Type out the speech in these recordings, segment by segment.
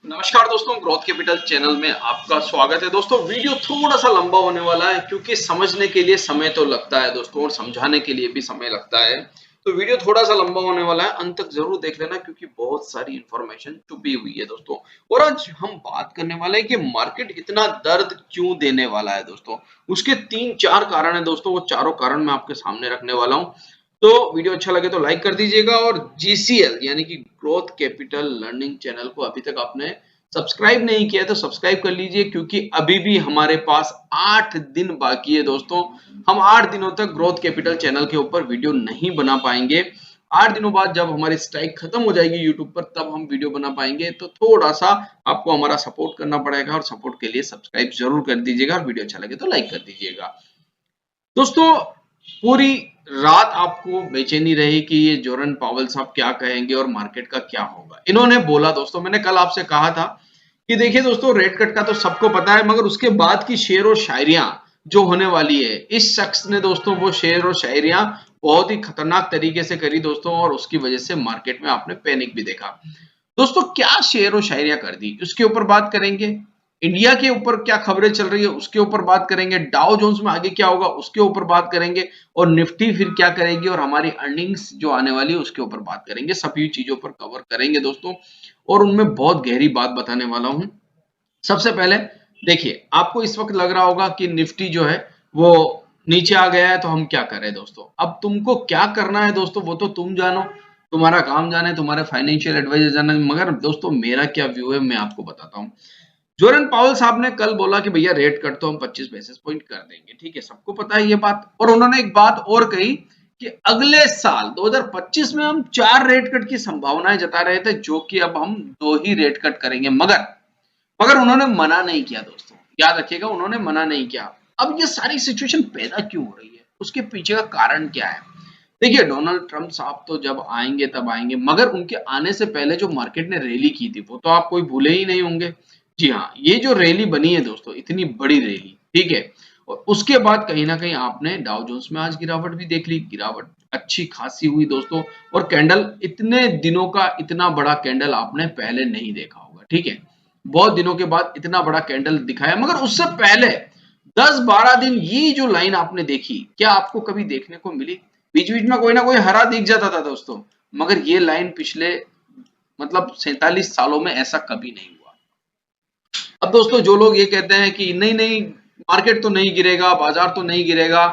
नमस्कार दोस्तों, growth capital channel में आपका स्वागत है। दोस्तों वीडियो थोड़ा सा लंबा होने वाला है क्योंकि समझने के लिए समय तो लगता है दोस्तों, और समझाने के लिए भी समय लगता है। तो वीडियो थोड़ा सा लंबा होने वाला है, अंत तक जरूर देख लेना क्योंकि बहुत सारी इंफॉर्मेशन छुपी हुई है दोस्तों। और आज हम बात करने वाले हैं कि मार्केट इतना दर्द क्यों देने वाला है दोस्तों। उसके 3-4 कारण है दोस्तों, वो चारों कारण मैं आपके सामने रखने वाला हूँ। तो वीडियो अच्छा लगे तो लाइक कर दीजिएगा, और जीसीएल यानी कि ग्रोथ कैपिटल लर्निंग चैनल को अभी तक आपने सब्सक्राइब नहीं किया तो सब्सक्राइब कर लीजिए, क्योंकि अभी भी हमारे पास 8 दिन बाकी है दोस्तों। हम 8 दिनों तक ग्रोथ कैपिटल चैनल के ऊपर वीडियो नहीं बना पाएंगे। 8 दिनों बाद जब हमारी स्ट्राइक खत्म हो जाएगी यूट्यूब पर, तब हम वीडियो बना पाएंगे। तो थोड़ा सा आपको हमारा सपोर्ट करना पड़ेगा, और सपोर्ट के लिए सब्सक्राइब जरूर कर दीजिएगा, और वीडियो अच्छा लगे तो लाइक कर दीजिएगा दोस्तों। पूरी रात आपको बेचैनी रही कि ये जोरन पावेल साहब क्या कहेंगे और मार्केट का क्या होगा। इन्होंने बोला दोस्तों, मैंने कल आपसे कहा था कि देखिए दोस्तों, रेट कट का तो सबको पता है, मगर उसके बाद की शेर और शायरियां जो होने वाली है, इस शख्स ने दोस्तों वो शेर और शायरियां बहुत ही खतरनाक तरीके से करी दोस्तों, और उसकी वजह से मार्केट में आपने पैनिक भी देखा दोस्तों। क्या शेर और शायरियां कर दी, उसके ऊपर बात करेंगे। इंडिया के ऊपर क्या खबरें चल रही है उसके ऊपर बात करेंगे। डाउ जोन्स में आगे क्या होगा उसके ऊपर बात करेंगे, और निफ्टी फिर क्या करेगी, और हमारी अर्निंग्स जो आने वाली है उसके ऊपर बात करेंगे। सभी चीजों पर कवर करेंगे दोस्तों, और उनमें बहुत गहरी बात बताने वाला हूं। सबसे पहले देखिए, आपको इस वक्त लग रहा होगा कि निफ्टी जो है वो नीचे आ गया है, तो हम क्या करें दोस्तों। अब तुमको क्या करना है दोस्तों वो तो तुम जानो, तुम्हारा काम जाने, तुम्हारे फाइनेंशियल एडवाइजर जाने। मगर दोस्तों मेरा क्या व्यू है मैं आपको बताता हूँ। जोरन पावेल साहब ने कल बोला कि भैया रेट कट तो हम 25 बेसिस पॉइंट कर देंगे, ठीक है, सबको पता है ये बात। और उन्होंने एक बात और कही कि अगले साल 2025 में हम 4 रेट कट की संभावनाएं जता रहे थे, जो कि अब हम 2 ही रेट कट करेंगे। मगर उन्होंने मना नहीं किया दोस्तों, याद रखिएगा, उन्होंने मना नहीं किया। अब ये सारी सिचुएशन पैदा क्यों हो रही है, उसके पीछे का कारण क्या है। देखिए, डोनाल्ड ट्रंप साहब तो जब आएंगे तब आएंगे, मगर उनके आने से पहले जो मार्केट ने रैली की थी वो तो आप कोई भूले ही नहीं होंगे। जी हाँ, ये जो रैली बनी है दोस्तों, इतनी बड़ी रैली, ठीक है, और उसके बाद कहीं ना कहीं आपने डाउ जोन्स में आज गिरावट भी देख ली। गिरावट अच्छी खासी हुई दोस्तों, और कैंडल, इतने दिनों का इतना बड़ा कैंडल आपने पहले नहीं देखा होगा, ठीक है। बहुत दिनों के बाद इतना बड़ा कैंडल दिखाया, मगर उससे पहले 10-12 दिन ये जो लाइन आपने देखी, क्या आपको कभी देखने को मिली। बीच बीच में कोई ना कोई हरा दिख जाता था दोस्तों, मगर ये लाइन पिछले मतलब 47 सालों में ऐसा कभी नहीं हुआ। अब दोस्तों जो लोग ये कहते हैं कि नहीं नहीं, मार्केट तो नहीं गिरेगा, बाजार तो नहीं गिरेगा,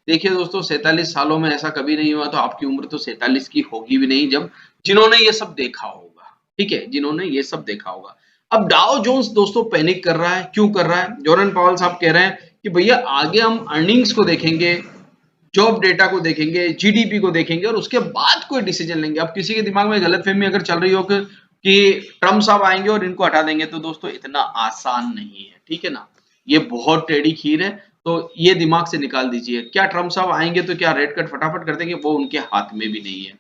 देखिए दोस्तों, 47 सालों में ऐसा कभी नहीं हुआ, तो आपकी उम्र तो 47 की होगी भी नहीं जब जिन्होंने ये सब देखा होगा, ठीक है, जिन्होंने ये सब देखा होगा। अब डाउ जोन्स दोस्तों पैनिक कर रहा है, क्यों कर रहा है। जोरन पावेल साहब कह रहे हैं कि भैया आगे हम अर्निंग्स को देखेंगे, जॉब डेटा को देखेंगे, जीडीपी को देखेंगे, और उसके बाद कोई डिसीजन लेंगे। अब किसी के दिमाग में गलतफहमी अगर चल रही हो कि ट्रम्प साहब आएंगे और इनको हटा देंगे, तो दोस्तों इतना आसान नहीं है, ठीक है ना। ये बहुत टेढ़ी खीर है, तो ये दिमाग से निकाल दीजिए। क्या ट्रम्प साहब आएंगे तो क्या रेट कट फटाफट कर देंगे, वो उनके हाथ में भी नहीं है।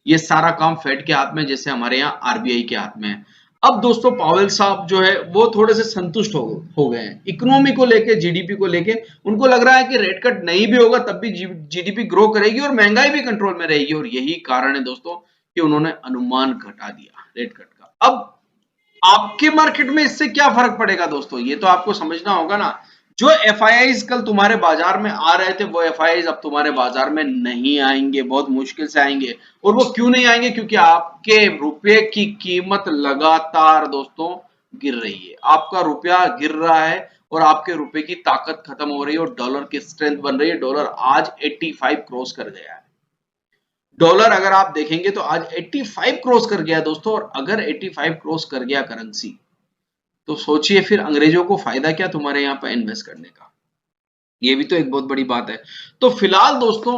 ये सारा काम फेड के हाथ में, जैसे हमारे यहाँ आरबीआई के हाथ में है। अब दोस्तों पावेल साहब जो है वो थोड़े से संतुष्ट हो गए हैं इकोनॉमी को लेके, जीडीपी को लेके। उनको लग रहा है कि रेट कट नहीं भी होगा तब भी जीडीपी ग्रो करेगी और महंगाई भी कंट्रोल में रहेगी, और यही कारण है दोस्तों कि उन्होंने अनुमान घटा दिया रेट कट का। अब आपके मार्केट में इससे क्या फर्क पड़ेगा दोस्तों, ये तो आपको समझना होगा ना। जो एफआईआईज कल तुम्हारे बाजार में आ रहे थे, वो एफआईआईज अब तुम्हारे बाजार में नहीं आएंगे, बहुत मुश्किल से आएंगे। और वो क्यों नहीं आएंगे, क्योंकि आपके रुपए की कीमत लगातार दोस्तों गिर रही है। आपका रुपया गिर रहा है, और आपके रुपए की ताकत खत्म हो रही है, और डॉलर की स्ट्रेंथ बन रही है। डॉलर आज 85 क्रॉस कर गया है। डॉलर अगर आप देखेंगे तो आज 85 क्रॉस कर गया दोस्तों, और अगर 85 क्रॉस कर गया करेंसी, तो सोचिए फिर अंग्रेजों को फायदा क्या तुम्हारे यहाँ पर इन्वेस्ट करने का। ये भी तो एक बहुत बड़ी बात है। तो फिलहाल दोस्तों,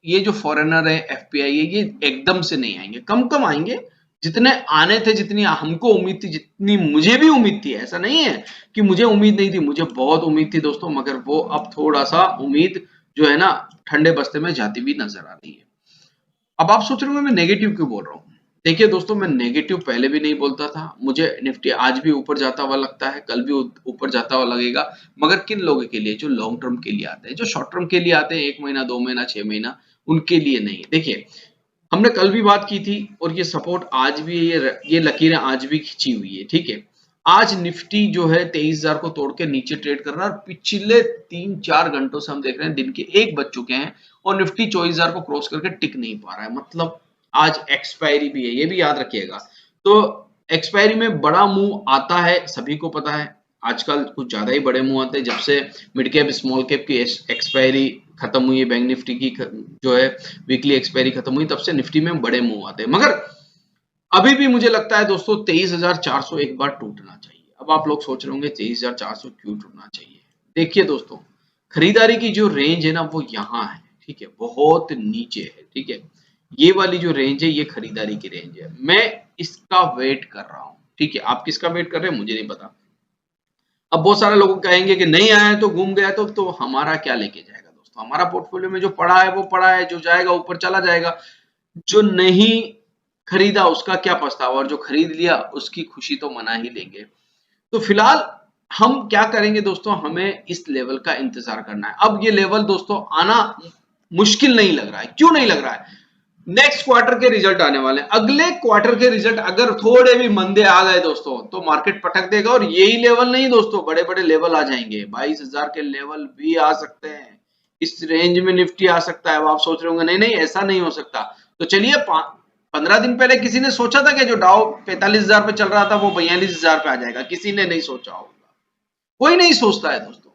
ये जो फॉरेनर है, एफपीआई है, ये एकदम से नहीं आएंगे, कम कम आएंगे। जितने आने थे, जितनी हमको उम्मीद थी, जितनी मुझे भी उम्मीद थी, ऐसा नहीं है कि मुझे उम्मीद नहीं थी, मुझे बहुत उम्मीद थी दोस्तों, मगर वो अब थोड़ा सा उम्मीद जो है ना, ठंडे बस्ते में जाती हुई नजर आ रही है। अब आप सोच रहे हो मैं नेगेटिव क्यों बोल रहा हूँ। देखिए दोस्तों, मैं नेगेटिव पहले भी नहीं बोलता था। मुझे निफ्टी आज भी ऊपर जाता हुआ लगता है, कल भी ऊपर जाता हुआ लगेगा। मगर किन लोगों के लिए, जो लॉन्ग टर्म के लिए आते हैं, जो शॉर्ट टर्म के लिए आते हैं, 1 महीना, 2 महीना, 6 महीना, उनके लिए नहीं। देखिए, हमने कल भी बात की थी, और ये सपोर्ट आज भी, ये लकीरें आज भी खिंची हुई है, ठीक है। आज निफ्टी जो है 23,000 को तोड़ के नीचे ट्रेड कर रहा है और पिछले 3-4 घंटों से हम देख रहे हैं दिन के 1 बज चुके हैं और निफ्टी 24,000 को क्रॉस करके टिक नहीं पा रहा है। मतलब आज एक्सपायरी भी है, ये भी याद रखिएगा। तो एक्सपायरी में बड़ा मूव आता है, सभी को पता है। आजकल कुछ ज्यादा ही बड़े मूव आते हैं। जब से मिड कैप स्मॉल कैप की एक्सपायरी खत्म हुई है, बैंक निफ्टी की जो है वीकली एक्सपायरी खत्म हुई, तब से निफ्टी में बड़े मूव आते हैं। मगर अभी भी मुझे लगता है दोस्तों 23,400 एक बार टूटना चाहिए। अब आप लोग सोच रहे होंगे 23,400 क्यों टूटना चाहिए। देखिए दोस्तों, खरीदारी की जो रेंज है ना वो यहाँ है, ठीक है, बहुत नीचे है, ठीक है। ये वाली जो रेंज है ये खरीदारी की रेंज है। मैं इसका वेट कर रहा हूँ, ठीक है। आप किसका वेट कर रहे हैं मुझे नहीं पता। अब बहुत सारे लोग कहेंगे कि नहीं आया तो घूम गया, तो हमारा क्या लेके जाएगा दोस्तों। हमारा पोर्टफोलियो में जो पड़ा है वो पड़ा है, जो जाएगा ऊपर चला जाएगा। जो नहीं खरीदा उसका क्या पछतावा, और जो खरीद लिया उसकी खुशी तो मना ही लेंगे। तो फिलहाल हम क्या करेंगे दोस्तों, हमें इस लेवल का इंतजार करना है। अब ये लेवल दोस्तों आना मुश्किल नहीं लग रहा है। क्यों नहीं लग रहा है? नेक्स्ट क्वार्टर के रिजल्ट आने वाले हैं। अगले क्वार्टर के रिजल्ट अगर थोड़े भी मंदे आ गए दोस्तों तो मार्केट पटक देगा। और यही लेवल नहीं दोस्तों, बड़े बड़े लेवल आ जाएंगे। 22,000 के लेवल भी आ सकते हैं, इस रेंज में निफ्टी आ सकता है। अब आप सोच रहे होंगे नहीं नहीं ऐसा नहीं हो सकता। तो चलिए 15 दिन पहले किसी ने सोचा था कि जो डाउ 45,000 पे चल रहा था वो 42,000 पे आ जाएगा? किसी ने नहीं सोचा होगा, कोई नहीं सोचता है दोस्तों।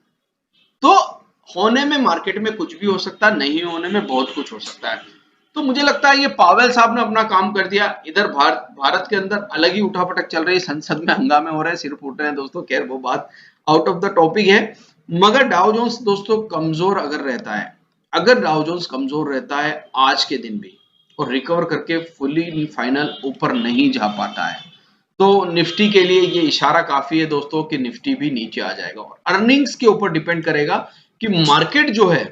तो होने में मार्केट में कुछ भी हो सकता है, नहीं होने में बहुत कुछ हो सकता है। तो मुझे लगता है ये पावेल साहब ने अपना काम कर दिया। इधर भारत के अंदर अलग ही उठापटक चल रही है, संसद में हंगामे हो रहे हैं, सिर फूट रहे हैं दोस्तों। खैर वो बात आउट ऑफ द टॉपिक है। मगर डाउ जोन्स दोस्तों कमजोर अगर रहता है, अगर डाउ जोन्स कमजोर रहता है आज के दिन भी और रिकवर करके फुली फाइनल ऊपर नहीं जा पाता है, तो निफ्टी के लिए ये इशारा काफी है दोस्तों कि निफ्टी भी नीचे आ जाएगा। और अर्निंग्स के ऊपर डिपेंड करेगा कि मार्केट जो है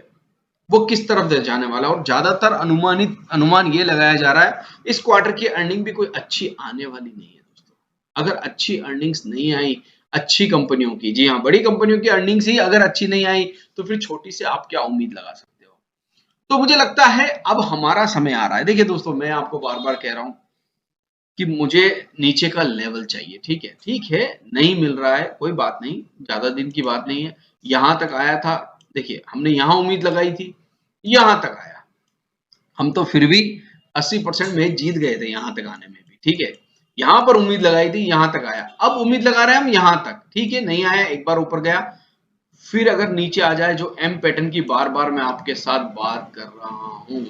वो किस तरफ जाने वाला है। और ज्यादातर अनुमान ये लगाया जा रहा है इस क्वार्टर की अर्निंग भी कोई अच्छी आने वाली नहीं है दोस्तों। अगर अच्छी अर्निंग्स नहीं आई अच्छी कंपनियों की, जी हाँ बड़ी कंपनियों की अर्निंग्स ही अगर अच्छी नहीं आई तो फिर छोटी से आप क्या उम्मीद लगा सकते हो। तो मुझे लगता है अब हमारा समय आ रहा है। देखिए दोस्तों, मैं आपको बार बार कह रहा हूं कि मुझे नीचे का लेवल चाहिए, ठीक है, नहीं मिल रहा है कोई बात नहीं, ज्यादा दिन की बात नहीं है। यहां तक आया था, देखिए हमने यहां उम्मीद लगाई थी, यहां तक आया। हम तो फिर भी 80% मैच जीत गए थे यहां तक आने में भी, ठीक है। यहां पर उम्मीद लगाई थी, यहां तक आया। अब उम्मीद लगा रहे हैं हम यहां तक, ठीक है, नहीं आया, एक बार ऊपर गया। फिर अगर नीचे आ जाए, जो एम पैटर्न की बार बार मैं आपके साथ बात कर रहा हूं,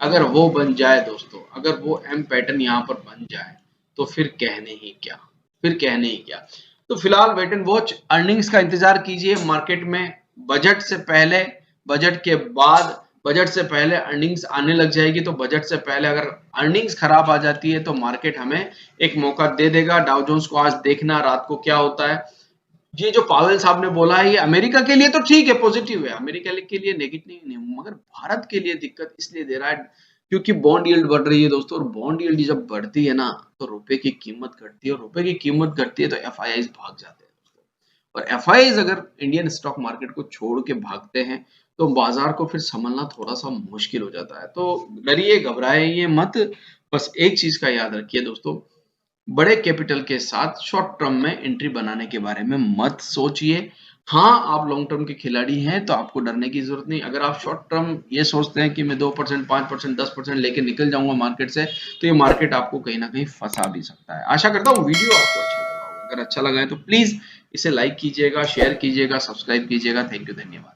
अगर वो बन जाए दोस्तों, अगर वो एम पैटर्न यहाँ पर बन जाए तो फिर कहने ही क्या, फिर कहने ही क्या। तो फिलहाल वेट एंड वॉच, अर्निंग्स का इंतजार कीजिए मार्केट में। बजट से पहले, बजट के बाद, बजट से पहले अर्निंग्स आने लग जाएगी। तो बजट से पहले अगर अर्निंग्स खराब आ जाती है तो मार्केट हमें एक मौका दे देगा। डाउ जोन्स को आज देखना रात को क्या होता है। ये जो पावेल साहब ने बोला है ये अमेरिका के लिए तो ठीक है, पॉजिटिव है, अमेरिका के लिए नेगेटिव नहीं, मगर भारत के लिए दिक्कत इसलिए दे रहा है क्योंकि बॉन्ड यील्ड बढ़ रही है दोस्तों। और बॉन्ड यील्ड जब बढ़ती है ना तो रुपए की कीमत घटती है, और रुपए की कीमत घटती है तो एफआईआईज भाग जाते हैं दोस्तों। और एफआईआईज अगर इंडियन स्टॉक मार्केट को छोड़ के भागते हैं तो बाजार को फिर संभलना थोड़ा सा मुश्किल हो जाता है। तो डरिए घबराइए मत, बस एक चीज का याद रखिए दोस्तों, बड़े कैपिटल के साथ शॉर्ट टर्म में एंट्री बनाने के बारे में मत सोचिए। हाँ, आप लॉन्ग टर्म के खिलाड़ी हैं तो आपको डरने की जरूरत नहीं। अगर आप शॉर्ट टर्म ये सोचते हैं कि मैं 2%, 5%, 10% लेके निकल जाऊंगा मार्केट से, तो ये मार्केट आपको कहीं ना कहीं फंसा भी सकता है। आशा करता हूँ वीडियो आपको अच्छा लगा होगा। अगर अच्छा लगा है तो प्लीज इसे लाइक कीजिएगा, शेयर कीजिएगा, सब्सक्राइब कीजिएगा। थैंक यू, धन्यवाद।